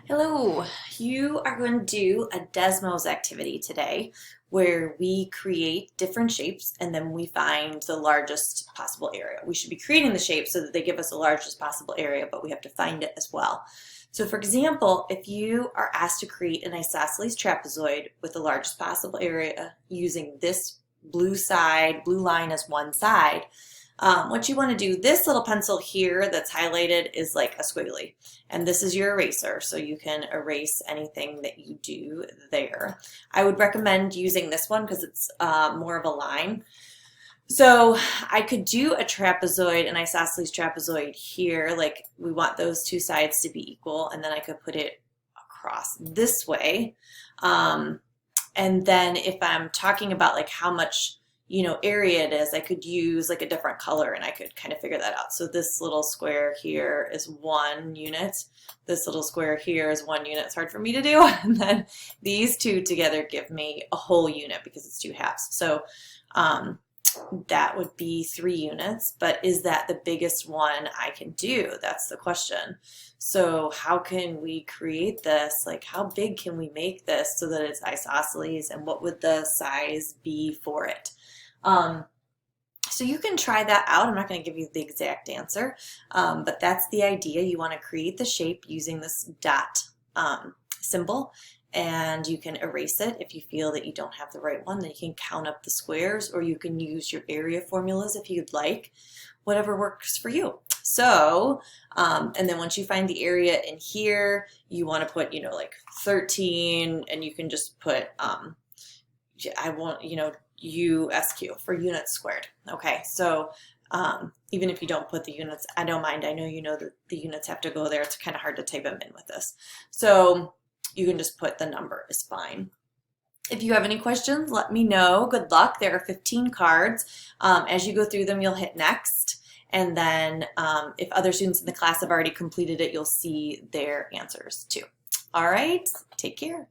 Hello, you are going to do a Desmos activity today where we create different shapes and then we find the largest possible area. We should be creating the shape so that they give us the largest possible area, but we have to find it as well. So for example, if you are asked to create an isosceles trapezoid with the largest possible area using this blue line as one side, what you want to do, this little pencil here that's highlighted is like a squiggly, and this is your eraser, so you can erase anything that you do there. I would recommend using this one because it's more of a line. So I could do a trapezoid, an isosceles trapezoid here, like we want those two sides to be equal, and then I could put it across this way. And then if I'm talking about like how much area it is, I could use like a different color and I could kind of figure that out. So this little square here is 1 unit. This little square here is 1 unit. It's hard for me to do. And then these two together give me a whole unit because it's 2 halves. So that would be 3 units, but is that the biggest one I can do? That's the question. So how can we create this? Like how big can we make this so that it's isosceles, and what would the size be for it? So you can try that out. I'm not going to give you the exact answer, but that's the idea. You want to create the shape using this dot symbol, and you can erase it if you feel that you don't have the right one. Then you can count up the squares, or you can use your area formulas if you'd like, whatever works for you. So, and then once you find the area in here, you want to put, like 13, and you can just put, USQ for units squared. Okay, so even if you don't put the units, I don't mind. I know you know that the units have to go there. It's kind of hard to type them in with this. So you can just put the number is fine. If you have any questions, let me know. Good luck. There are 15 cards. As you go through them, you'll hit next. And then if other students in the class have already completed it, you'll see their answers too. All right, take care.